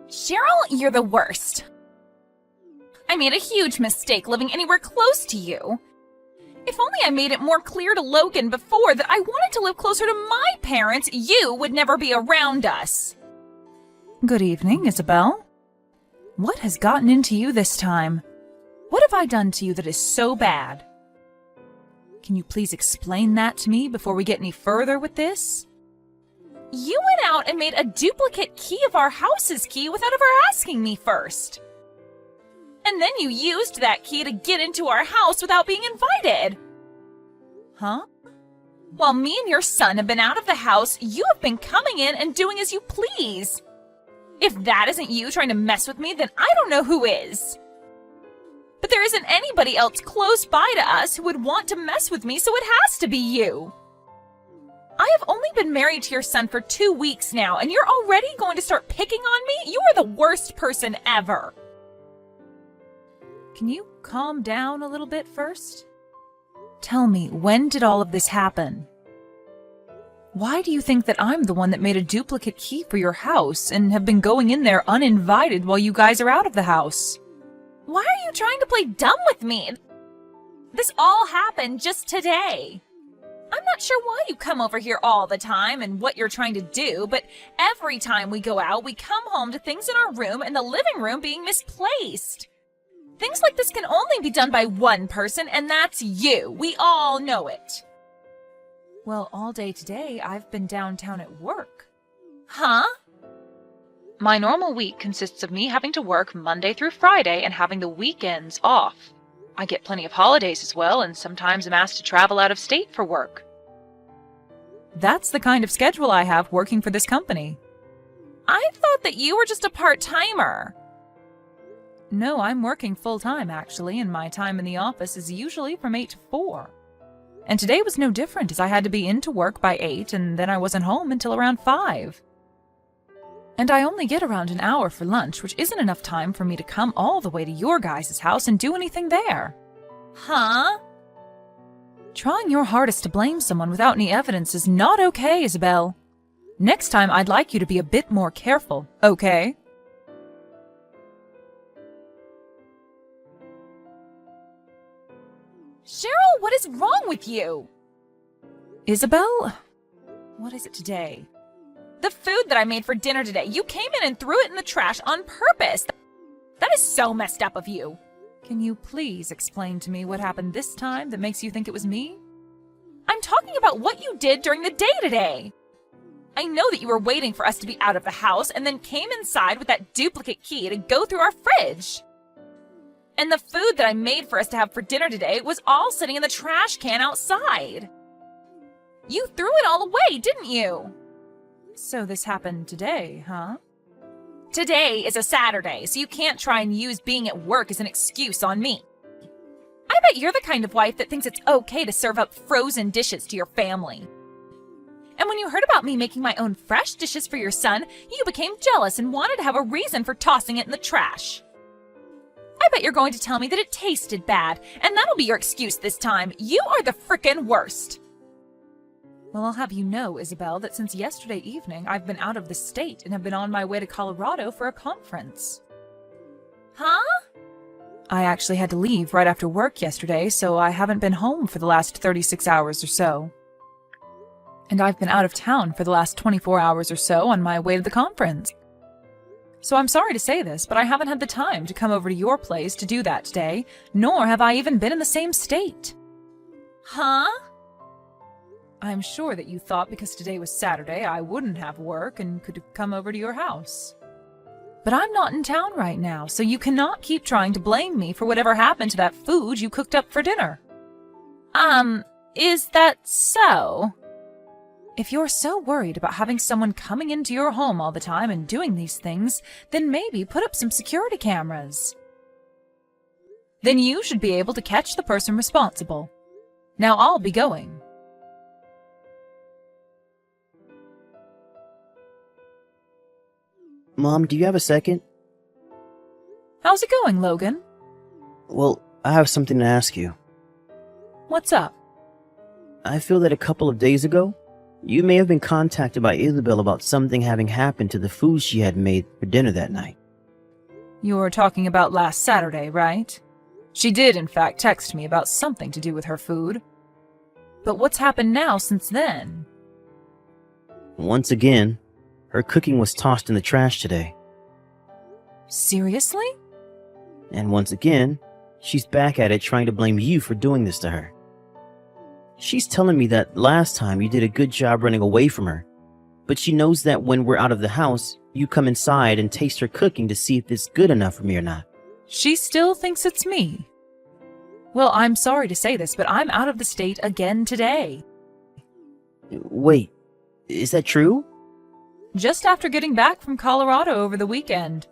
Cheryl, you're the worst. I made a huge mistake living anywhere close to you. If only I made it more clear to Logan before that I wanted to live closer to my parents, you would never be around us. Good evening, Isabel. What has gotten into you this time? What have I done to you that is so bad? Can you please explain that to me before we get any further with this? You went out and made a duplicate key of our house's key without ever asking me first. And then you used that key to get into our house without being invited. Huh? While me and your son have been out of the house, you have been coming in and doing as you please. If that isn't you trying to mess with me, then I don't know who is. But there isn't anybody else close by to us who would want to mess with me, so it has to be you. I have only been married to your son for 2 weeks now, and you're already going to start picking on me? You are the worst person ever. Can you calm down a little bit first? Tell me, when did all of this happen? Why do you think that I'm the one that made a duplicate key for your house and have been going in there uninvited while you guys are out of the house? Why are you trying to play dumb with me? This all happened just today. I'm not sure why you come over here all the time and what you're trying to do, but every time we go out, we come home to things in our room and the living room being misplaced. Things like this can only be done by one person, and that's you. We all know it. Well, all day today, I've been downtown at work. Huh? My normal week consists of me having to work Monday through Friday and having the weekends off. I get plenty of holidays as well, and sometimes I'm asked to travel out of state for work. That's the kind of schedule I have working for this company. I thought that you were just a part-timer. No, I'm working full-time, actually, and my time in the office is usually from 8 to 4. And today was no different, as I had to be into work by 8, and then I wasn't home until around 5. And I only get around an hour for lunch, which isn't enough time for me to come all the way to your guys' house and do anything there. Huh? Trying your hardest to blame someone without any evidence is not okay, Isabel. Next time, I'd like you to be a bit more careful, okay? Cheryl, what is wrong with you? Isabel? What is it today? The food that I made for dinner today. You came in and threw it in the trash on purpose. That is so messed up of you. Can you please explain to me what happened this time that makes you think it was me? I'm talking about what you did during the day today. I know that you were waiting for us to be out of the house and then came inside with that duplicate key to go through our fridge. And the food that I made for us to have for dinner today was all sitting in the trash can outside. You threw it all away, didn't you? So this happened today, huh? Today is a Saturday, so you can't try and use being at work as an excuse on me. I bet you're the kind of wife that thinks it's okay to serve up frozen dishes to your family. And when you heard about me making my own fresh dishes for your son, you became jealous and wanted to have a reason for tossing it in the trash. I bet you're going to tell me that it tasted bad, and that'll be your excuse this time. You are the frickin' worst. Well, I'll have you know, Isabel, that since yesterday evening, I've been out of the state and have been on my way to Colorado for a conference. Huh? I actually had to leave right after work yesterday, so I haven't been home for the last 36 hours or so. And I've been out of town for the last 24 hours or so on my way to the conference. So I'm sorry to say this, but I haven't had the time to come over to your place to do that today, nor have I even been in the same state. Huh? I'm sure that you thought because today was Saturday I wouldn't have work and could come over to your house. But I'm not in town right now, so you cannot keep trying to blame me for whatever happened to that food you cooked up for dinner. Is that so? If you're so worried about having someone coming into your home all the time and doing these things, then maybe put up some security cameras. Then you should be able to catch the person responsible. Now I'll be going. Mom, do you have a second? How's it going, Logan? Well, I have something to ask you. What's up? I feel that a couple of days ago, You may have been contacted by Isabel about something having happened to the food she had made for dinner that night. You're talking about last Saturday, right? She did, in fact, text me about something to do with her food. But what's happened now since then? Once again, her cooking was tossed in the trash today. Seriously? And once again, she's back at it trying to blame you for doing this to her. She's telling me that last time you did a good job running away from her, but she knows that when we're out of the house, you come inside and taste her cooking to see if it's good enough for me or not. She still thinks it's me. Well, I'm sorry to say this, but I'm out of the state again today. Wait, is that true? Just after getting back from Colorado over the weekend.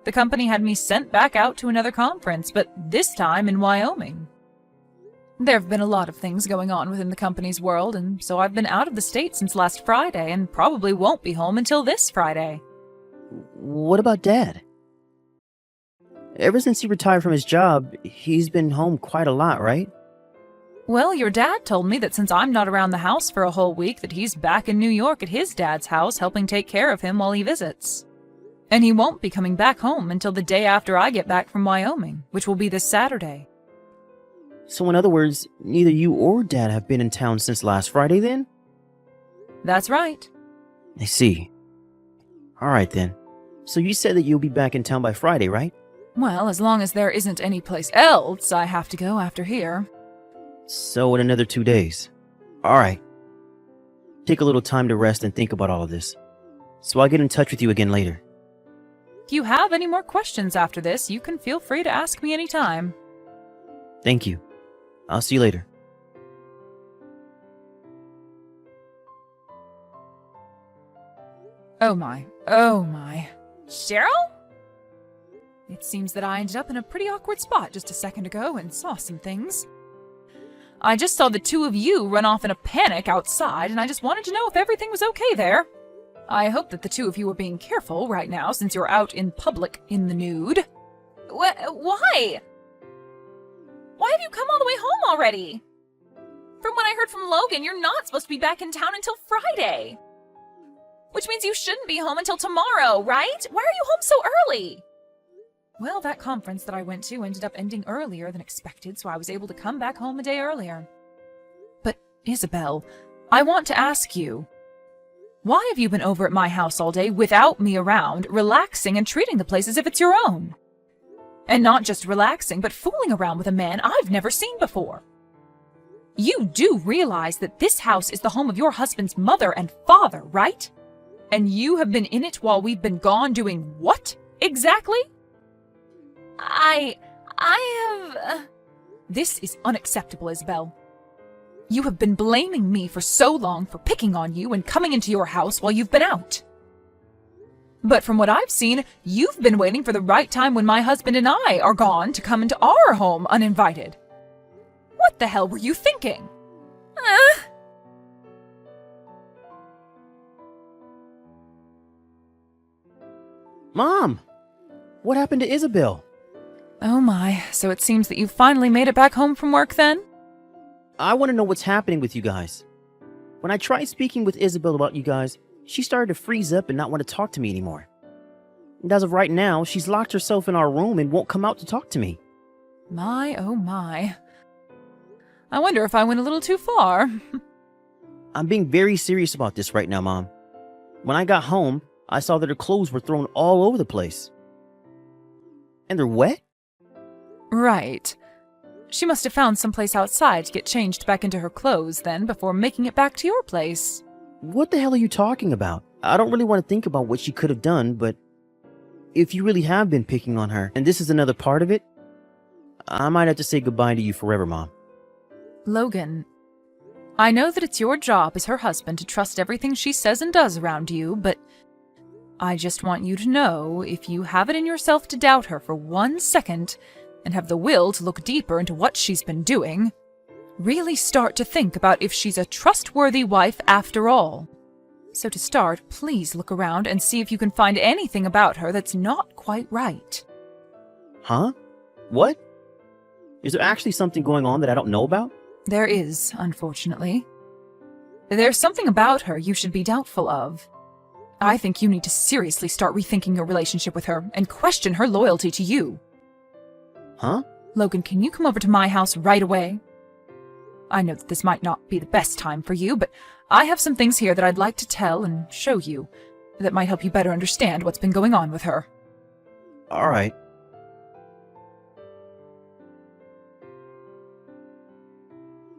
The company had me sent back out to another conference, but this time in Wyoming. There have been a lot of things going on within the company's world, and so I've been out of the state since last Friday and probably won't be home until this Friday. What about Dad? Ever since he retired from his job, he's been home quite a lot, right? Well, your dad told me that since I'm not around the house for a whole week, that he's back in New York at his dad's house helping take care of him while he visits. And he won't be coming back home until the day after I get back from Wyoming, which will be this Saturday. So in other words, neither you or Dad have been in town since last Friday then? That's right. I see. Alright then. So you said that you'll be back in town by Friday, right? Well, as long as there isn't any place else I have to go after here. So in another 2 days. Alright. Take a little time to rest and think about all of this. So I'll get in touch with you again later. If you have any more questions after this, you can feel free to ask me anytime. Thank you. I'll see you later. Oh my, oh my. Cheryl? It seems that I ended up in a pretty awkward spot just a second ago and saw some things. I just saw the two of you run off in a panic outside, and I just wanted to know if everything was okay there. I hope that the two of you are being careful right now since you're out in public in the nude. Why? Why have you come all the way home already? From what I heard from Logan, you're not supposed to be back in town until Friday. Which means you shouldn't be home until tomorrow, right? Why are you home so early? Well, that conference that I went to ended up ending earlier than expected, so I was able to come back home a day earlier. But, Isabel, I want to ask you, why have you been over at my house all day without me around, relaxing and treating the place as if it's your own? And not just relaxing, but fooling around with a man I've never seen before. You do realize that this house is the home of your husband's mother and father, right? And you have been in it while we've been gone doing what, exactly? I have... This is unacceptable, Isabel. You have been blaming me for so long for picking on you and coming into your house while you've been out. But from what I've seen, you've been waiting for the right time when my husband and I are gone to come into our home uninvited. What the hell were you thinking? Mom! What happened to Isabel? Oh my, so it seems that you finally made it back home from work then? I want to know what's happening with you guys. When I tried speaking with Isabel about you guys, she started to freeze up and not want to talk to me anymore. And as of right now, she's locked herself in our room and won't come out to talk to me. My, oh my. I wonder if I went a little too far. I'm being very serious about this right now, Mom. When I got home, I saw that her clothes were thrown all over the place. And they're wet? Right. She must have found someplace outside to get changed back into her clothes then before making it back to your place. What the hell are you talking about? I don't really want to think about what she could have done, but if you really have been picking on her, and this is another part of it, I might have to say goodbye to you forever, Mom. Logan, I know that it's your job as her husband to trust everything she says and does around you, but I just want you to know if you have it in yourself to doubt her for 1 second and have the will to look deeper into what she's been doing, really start to think about if she's a trustworthy wife after all. So to start, please look around and see if you can find anything about her that's not quite right. Huh? What? Is there actually something going on that I don't know about? There is, unfortunately. There's something about her you should be doubtful of. I think you need to seriously start rethinking your relationship with her and question her loyalty to you. Huh? Logan, can you come over to my house right away? I know that this might not be the best time for you, but I have some things here that I'd like to tell and show you that might help you better understand what's been going on with her. All right.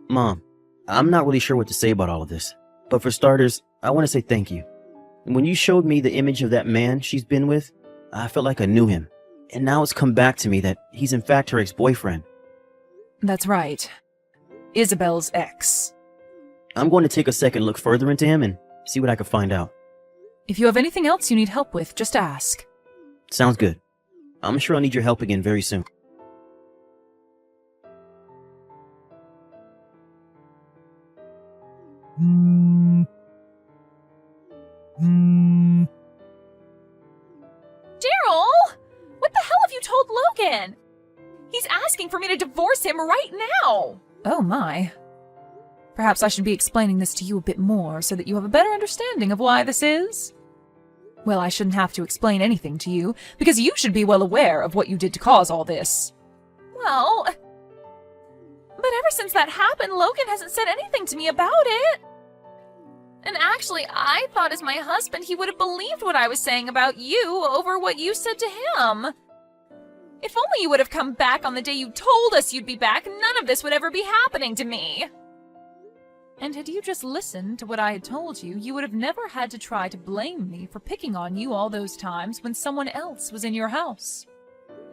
Mom, I'm not really sure what to say about all of this, but for starters, I want to say thank you. When you showed me the image of that man she's been with, I felt like I knew him. And now it's come back to me that he's in fact her ex-boyfriend. That's right. Isabel's ex. I'm going to take a second look further into him and see what I can find out. If you have anything else you need help with, just ask. Sounds good. I'm sure I'll need your help again very soon. Daryl! What the hell have you told Logan? He's asking for me to divorce him right now! Oh my. Perhaps I should be explaining this to you a bit more so that you have a better understanding of why this is. Well, I shouldn't have to explain anything to you, because you should be well aware of what you did to cause all this. Well, but ever since that happened, Logan hasn't said anything to me about it. And actually, I thought as my husband he would have believed what I was saying about you over what you said to him. If only you would have come back on the day you told us you'd be back, none of this would ever be happening to me. And had you just listened to what I had told you, you would have never had to try to blame me for picking on you all those times when someone else was in your house.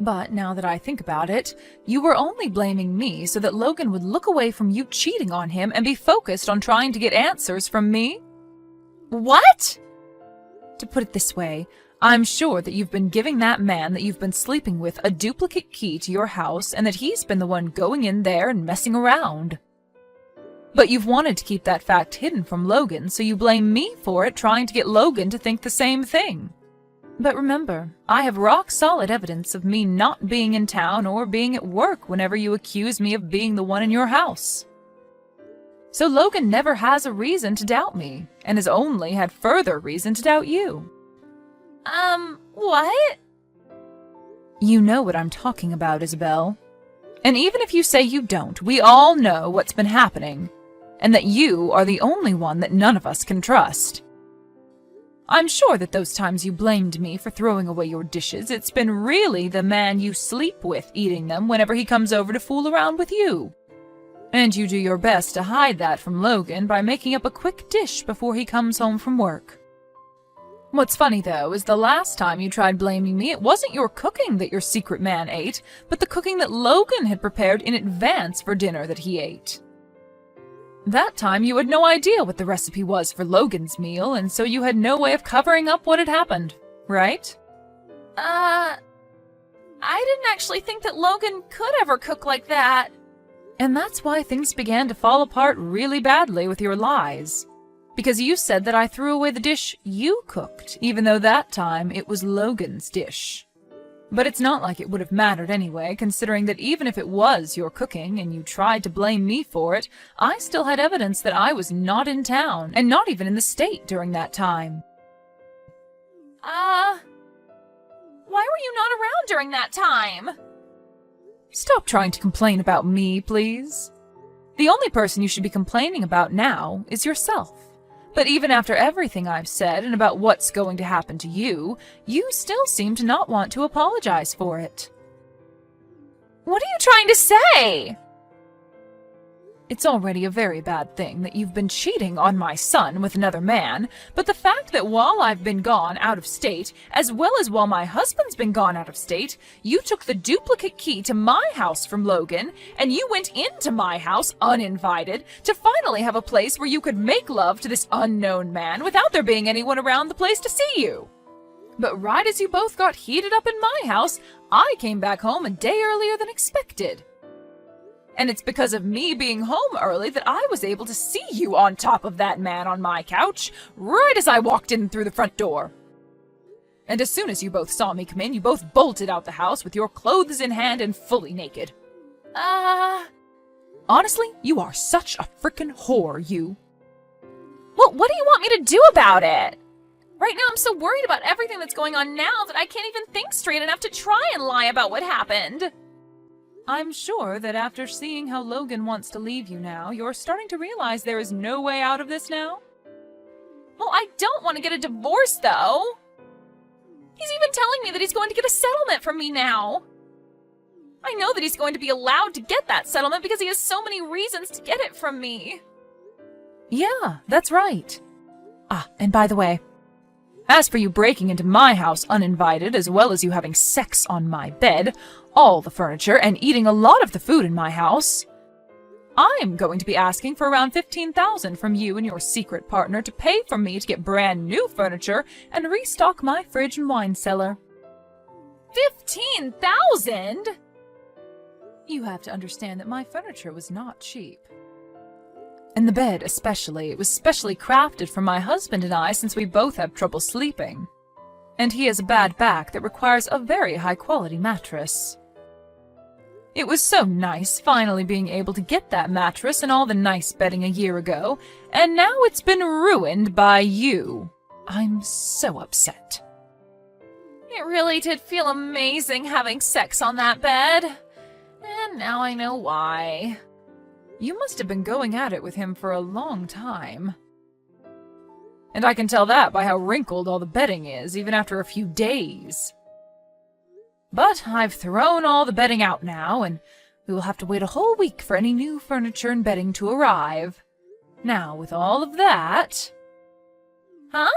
But now that I think about it, you were only blaming me so that Logan would look away from you cheating on him and be focused on trying to get answers from me. What? To put it this way, I'm sure that you've been giving that man that you've been sleeping with a duplicate key to your house and that he's been the one going in there and messing around. But you've wanted to keep that fact hidden from Logan, so you blame me for it, trying to get Logan to think the same thing. But remember, I have rock-solid evidence of me not being in town or being at work whenever you accuse me of being the one in your house. So Logan never has a reason to doubt me, and has only had further reason to doubt you. What? You know what I'm talking about, Isabel. And even if you say you don't, we all know what's been happening, and that you are the only one that none of us can trust. I'm sure that those times you blamed me for throwing away your dishes, it's been really the man you sleep with eating them whenever he comes over to fool around with you. And you do your best to hide that from Logan by making up a quick dish before he comes home from work. What's funny, though, is the last time you tried blaming me, it wasn't your cooking that your secret man ate, but the cooking that Logan had prepared in advance for dinner that he ate. That time you had no idea what the recipe was for Logan's meal, and so you had no way of covering up what had happened, right? I didn't actually think that Logan could ever cook like that. And that's why things began to fall apart really badly with your lies. Because you said that I threw away the dish you cooked, even though that time it was Logan's dish. But it's not like it would have mattered anyway, considering that even if it was your cooking and you tried to blame me for it, I still had evidence that I was not in town, and not even in the state during that time. Why were you not around during that time? Stop trying to complain about me, please. The only person you should be complaining about now is yourself. But even after everything I've said and about what's going to happen to you, you still seem to not want to apologize for it. What are you trying to say? It's already a very bad thing that you've been cheating on my son with another man, but the fact that while I've been gone out of state, as well as while my husband's been gone out of state, you took the duplicate key to my house from Logan, and you went into my house uninvited to finally have a place where you could make love to this unknown man without there being anyone around the place to see you. But right as you both got heated up in my house, I came back home a day earlier than expected. And it's because of me being home early that I was able to see you on top of that man on my couch, right as I walked in through the front door. And as soon as you both saw me come in, you both bolted out the house with your clothes in hand and fully naked. Honestly, you are such a frickin' whore, you. Well, what do you want me to do about it? Right now, I'm so worried about everything that's going on now that I can't even think straight enough to try and lie about what happened. I'm sure that after seeing how Logan wants to leave you now, you're starting to realize there is no way out of this now? Well, I don't want to get a divorce, though. He's even telling me that he's going to get a settlement from me now. I know that he's going to be allowed to get that settlement because he has so many reasons to get it from me. Yeah, that's right. Ah, and by the way, as for you breaking into my house uninvited, as well as you having sex on my bed, all the furniture, and eating a lot of the food in my house, I'm going to be asking for around $15,000 from you and your secret partner to pay for me to get brand new furniture and restock my fridge and wine cellar. $15,000? You have to understand that my furniture was not cheap. And the bed especially, it was specially crafted for my husband and I since we both have trouble sleeping. And he has a bad back that requires a very high-quality mattress. It was so nice finally being able to get that mattress and all the nice bedding a year ago, and now it's been ruined by you. I'm so upset. It really did feel amazing having sex on that bed. And now I know why. You must have been going at it with him for a long time. And I can tell that by how wrinkled all the bedding is, even after a few days. But I've thrown all the bedding out now, and we will have to wait a whole week for any new furniture and bedding to arrive. Now, with all of that... Huh?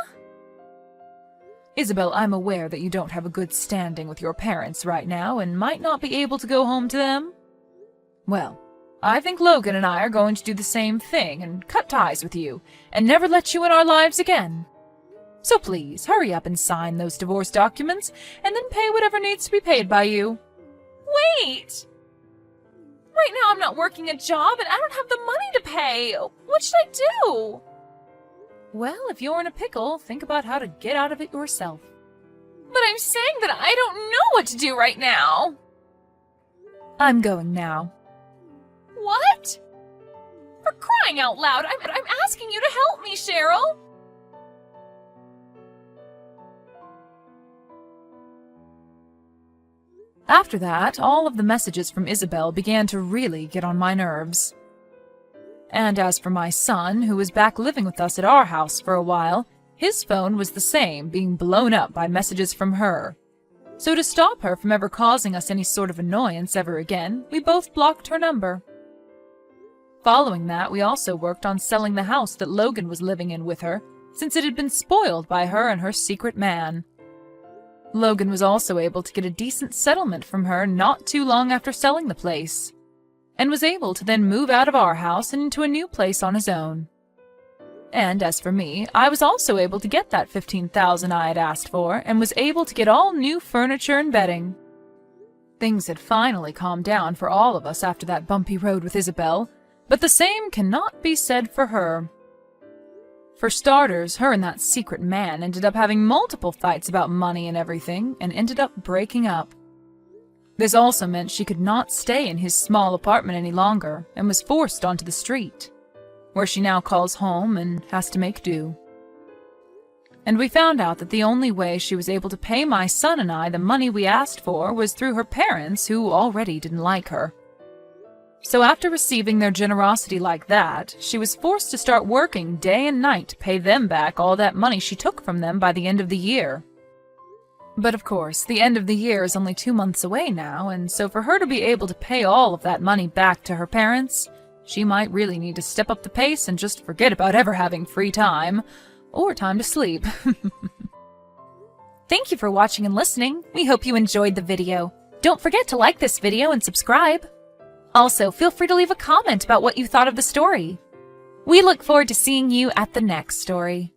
Isabel, I'm aware that you don't have a good standing with your parents right now and might not be able to go home to them. Well, I think Logan and I are going to do the same thing and cut ties with you and never let you in our lives again. So please, hurry up and sign those divorce documents and then pay whatever needs to be paid by you. Wait! Right now I'm not working a job and I don't have the money to pay. What should I do? Well, if you're in a pickle, think about how to get out of it yourself. But I'm saying that I don't know what to do right now. I'm going now. What? For crying out loud, I'm asking you to help me, Cheryl. After that, all of the messages from Isabel began to really get on my nerves. And as for my son, who was back living with us at our house for a while, his phone was the same, being blown up by messages from her. So to stop her from ever causing us any sort of annoyance ever again, we both blocked her number. Following that, we also worked on selling the house that Logan was living in with her, since it had been spoiled by her and her secret man. Logan was also able to get a decent settlement from her not too long after selling the place, and was able to then move out of our house and into a new place on his own. And as for me, I was also able to get that $15,000 I had asked for, and was able to get all new furniture and bedding. Things had finally calmed down for all of us after that bumpy road with Isabel, but the same cannot be said for her. For starters, her and that secret man ended up having multiple fights about money and everything, and ended up breaking up. This also meant she could not stay in his small apartment any longer, and was forced onto the street, where she now calls home and has to make do. And we found out that the only way she was able to pay my son and I the money we asked for was through her parents, who already didn't like her. So after receiving their generosity like that, she was forced to start working day and night to pay them back all that money she took from them by the end of the year. But of course, the end of the year is only 2 months away now, and so for her to be able to pay all of that money back to her parents, she might really need to step up the pace and just forget about ever having free time, or time to sleep. Thank you for watching and listening. We hope you enjoyed the video. Don't forget to like this video and subscribe. Also, feel free to leave a comment about what you thought of the story. We look forward to seeing you at the next story.